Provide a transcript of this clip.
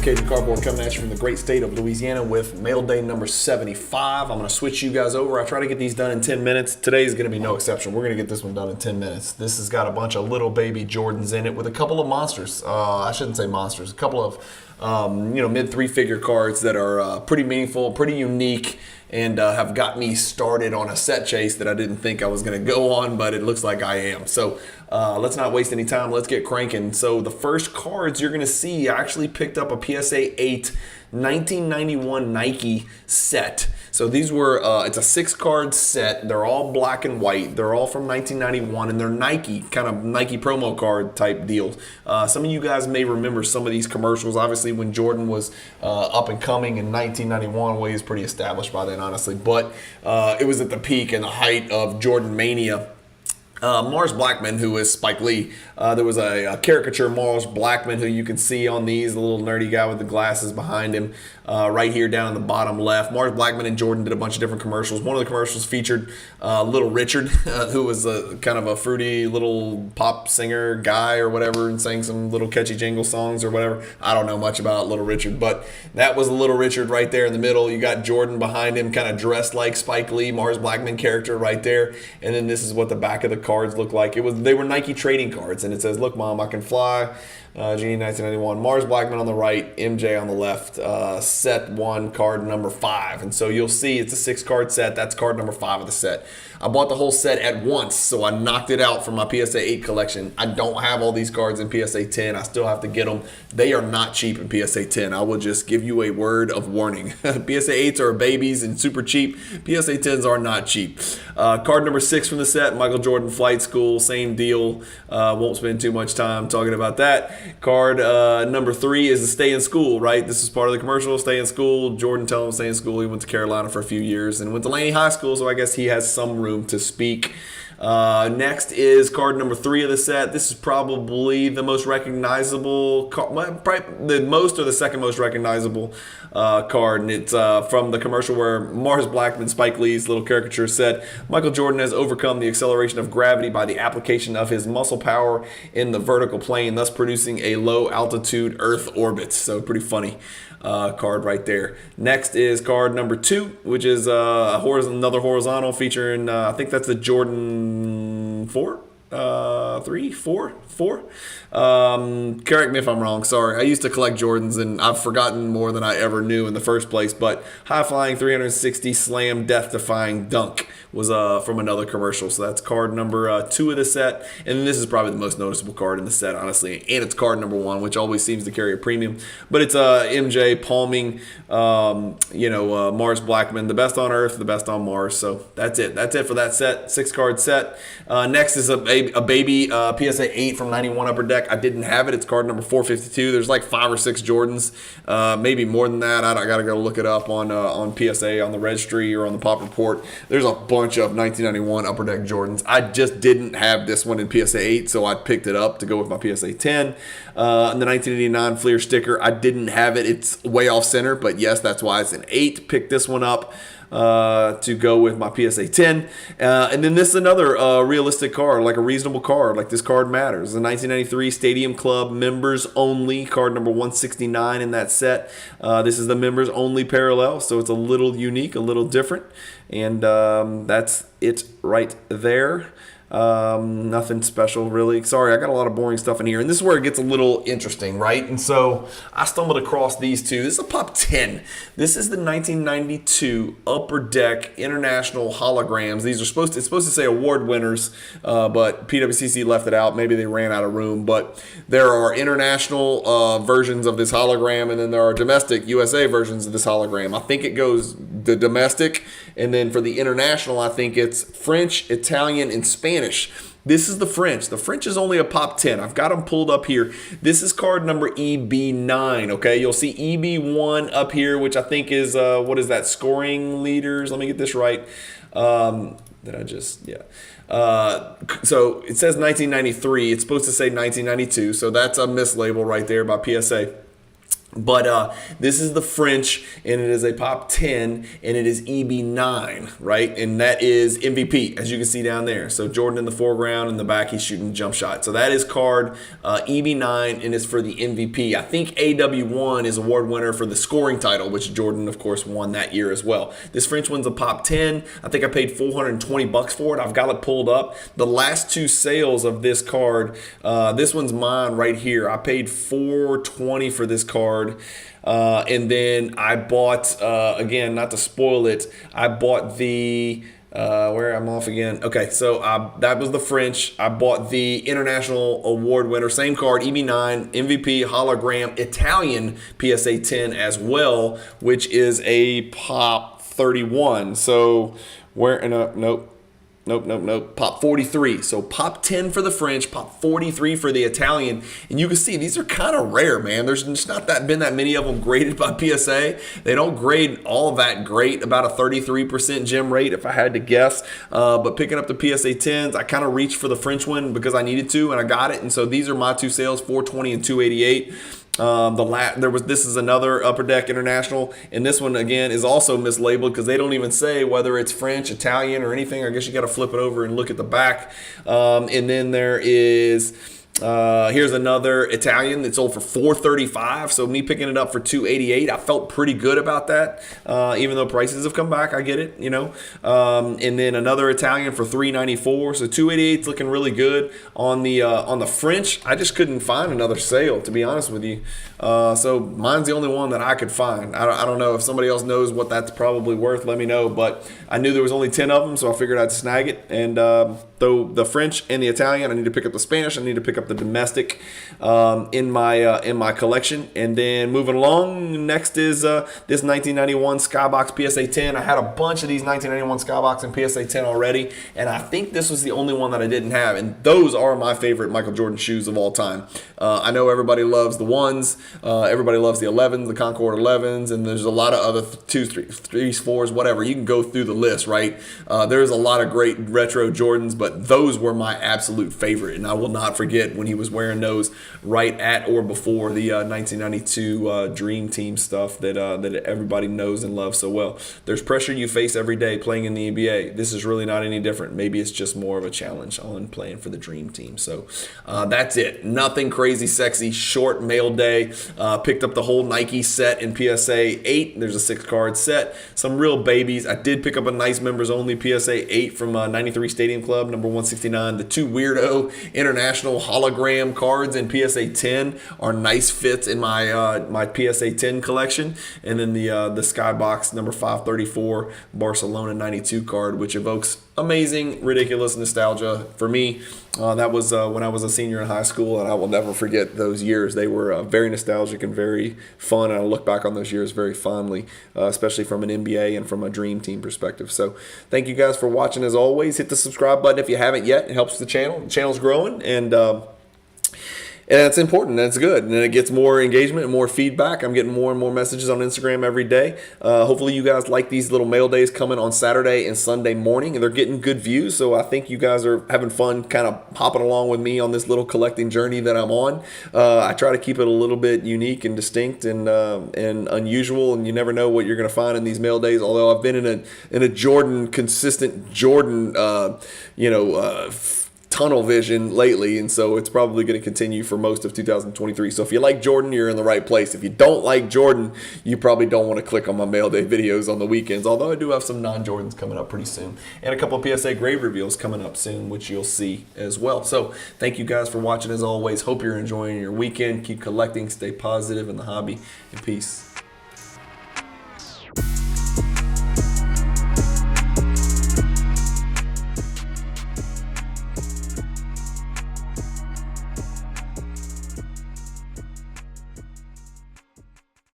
Cajun Cardboard coming at you from the great state of Louisiana with mail day number 75. I'm going to switch you guys over. I try to get these done in 10 minutes. Today is going to be no exception. We're going to get this one done in 10 minutes. This has got a bunch of little baby Jordans in it with a couple of monsters. I shouldn't say monsters. A couple of mid three-figure cards that are pretty meaningful, pretty unique, and have got me started on a set chase that I didn't think I was going to go on, but it looks like I am. So let's not waste any time. Let's get cranking. So the first cards you're going to see, I actually picked up a PSA 8 1991 Nike set. So these were, it's a 6-card set. They're all black and white. They're all from 1991, and they're Nike, kind of Nike promo card type deals. Some of you guys may remember some of these commercials. Obviously, when Jordan was up and coming in 1991, well, he was pretty established by then, honestly. But it was at the peak and the height of Jordan Mania. Mars Blackman, who is Spike Lee, there was a caricature Mars Blackman who you can see on these, the little nerdy guy with the glasses behind him, right here down in the bottom left. Mars Blackman and Jordan did a bunch of different commercials. One of the commercials featured Little Richard, who was kind of a fruity little pop singer guy or whatever, and sang some little catchy jingle songs or whatever. I don't know much about Little Richard, but that was Little Richard right there in the middle. You got Jordan behind him, kind of dressed like Spike Lee, Mars Blackman character right there, and then this is what the back of the cards look like. They were Nike trading cards, and it says, "Look, Mom, I can fly." Genie 1991, Mars Blackman on the right, MJ on the left, set 1, card number 5. And so you'll see it's a 6-card set. That's card number 5 of the set. I bought the whole set at once, so I knocked it out from my PSA 8 collection. I don't have all these cards in PSA 10. I still have to get them. They are not cheap in PSA 10. I will just give you a word of warning. PSA 8s are babies and super cheap. PSA 10s are not cheap. Card number 6 from the set, Michael Jordan Flight School, same deal. Won't spend too much time talking about that. Card number 3 is the stay in school, right? This is part of the commercial, stay in school. Jordan telling him to stay in school. He went to Carolina for a few years and went to Laney High School, so I guess he has some room to speak. Next is card number 3 of the set. This is probably the most recognizable, probably the most or the second most recognizable card, and it's from the commercial where Mars Blackman, Spike Lee's little caricature, said, "Michael Jordan has overcome the acceleration of gravity by the application of his muscle power in the vertical plane, thus producing a low altitude Earth orbit." So pretty funny card right there. Next is card number 2, which is another horizontal featuring, I think that's the Jordan 4? 3, 4. Correct me if I'm wrong. Sorry, I used to collect Jordans and I've forgotten more than I ever knew in the first place. But high flying 360 slam death defying dunk was from another commercial. So that's card number 2 of the set, and this is probably the most noticeable card in the set, honestly. And it's card number 1, which always seems to carry a premium. But it's MJ palming, Mars Blackman, the best on Earth, the best on Mars. So that's it. That's it for that set, 6-card set. Next is a baby PSA 8 from 91 Upper Deck. I didn't have it. It's card number 452. There's like 5 or 6 Jordans, maybe more than that. I got to go look it up on PSA, on the registry, or on the Pop Report. There's a bunch of 1991 Upper Deck Jordans. I just didn't have this one in PSA 8, so I picked it up to go with my PSA 10. And the 1989 Fleer sticker, I didn't have it. It's way off center, but yes, that's why it's an 8. Picked this one up to go with my PSA 10. And then this is another realistic card, like a reasonable card, like this card matters. The 1993 Stadium Club members only, card number 169 in that set. This is the members only parallel, so it's a little unique, a little different. And that's it right there. Nothing special really. Sorry, I got a lot of boring stuff in here, and this is where it gets a little interesting, right? And so I stumbled across these two. This is a Pop 10. This is the 1992 Upper Deck International Holograms. These are supposed to say award winners, but PWCC left it out. Maybe they ran out of room, but there are international versions of this hologram, and then there are domestic USA versions of this hologram. I think it goes the domestic, and then for the international, I think it's French, Italian, and Spanish. This is the French. The French is only a Pop 10. I've got them pulled up here. This is card number EB9, okay? You'll see EB1 up here, which I think is, what is that, scoring leaders? Let me get this right. So it says 1993. It's supposed to say 1992, so that's a mislabel right there by PSA. But this is the French, and it is a pop 10, and it is EB9, right? And that is MVP, as you can see down there. So Jordan in the foreground, in the back, he's shooting jump shot. So that is card EB9, and it's for the MVP. I think AW1 is award winner for the scoring title, which Jordan, of course, won that year as well. This French one's a pop 10. I think I paid $420 for it. I've got it pulled up. The last two sales of this card, this one's mine right here. I paid $420 for this card. And then I bought, again, not to spoil it, I bought the, where I'm off again. Okay, so that was the French. I bought the International Award winner, same card, EB9, MVP, hologram, Italian PSA 10 as well, which is a pop 31. So where, nope. Pop 43. So pop 10 for the French, pop 43 for the Italian. And you can see these are kind of rare, man. There's just not been that many of them graded by PSA. They don't grade all that great, about a 33% gem rate if I had to guess. But picking up the PSA 10s, I kind of reached for the French one because I needed to, and I got it. And so these are my two sales, 420 and 288. This is another Upper Deck International, and this one again is also mislabeled because they don't even say whether it's French, Italian, or anything. I guess you got to flip it over and look at the back. And then there is here's another Italian that sold for $435. So me picking it up for $288, I felt pretty good about that. Even though prices have come back, I get it, you know. And then another Italian for $394. So $288 is looking really good on the French. I just couldn't find another sale, to be honest with you. So mine's the only one that I could find. I don't know if somebody else knows what that's probably worth. Let me know. But I knew there was only 10 of them, so I figured I'd snag it. And though the French and the Italian, I need to pick up the Spanish. I need to pick up the domestic in my collection. And then moving along, next is this 1991 Skybox PSA 10. I had a bunch of these 1991 Skybox and PSA 10 already, and I think this was the only one that I didn't have. And those are my favorite Michael Jordan shoes of all time. I know everybody loves the ones. Everybody loves the 11s, the Concord 11s, and there's a lot of other 2s, 3s, 4s, whatever. You can go through the list, right? There's a lot of great retro Jordans, but those were my absolute favorite, and I will not forget when he was wearing those right at or before the 1992 Dream Team stuff that everybody knows and loves so well. There's pressure you face every day playing in the NBA. This is really not any different. Maybe it's just more of a challenge on playing for the Dream Team. So that's it. Nothing crazy sexy. Short mail day. Picked up the whole Nike set in PSA 8. There's a 6-card set. Some real babies. I did pick up a nice members only PSA 8 from 93 Stadium Club, number 169. The two weirdo international hologram cards in PSA 10 are nice fits in my my PSA 10 collection. And then the Skybox number 534 Barcelona 92 card, which evokes amazing, ridiculous nostalgia for me. That was when I was a senior in high school, and I will never forget those years. They were very nostalgic and very fun, and I look back on those years very fondly, especially from an NBA and from a Dream Team perspective. So thank you guys for watching as always. Hit the subscribe button if you haven't yet. It helps the channel. The channel's growing, and it's important, and it's good, and it gets more engagement and more feedback. I'm getting more and more messages on Instagram every day. Hopefully you guys like these little mail days coming on Saturday and Sunday morning, and they're getting good views, so I think you guys are having fun kind of hopping along with me on this little collecting journey that I'm on. I try to keep it a little bit unique and distinct and unusual, and you never know what you're going to find in these mail days, although I've been in a consistent Jordan, tunnel vision lately, and so it's probably going to continue for most of 2023. So if you like Jordan, you're in the right place. If you don't like Jordan, you probably don't want to click on my mail day videos on the weekends, although I do have some non-Jordans coming up pretty soon, and a couple of PSA grade reveals coming up soon, which you'll see as well. So thank you guys for watching as always. Hope you're enjoying your weekend. Keep collecting, stay positive in the hobby, and peace.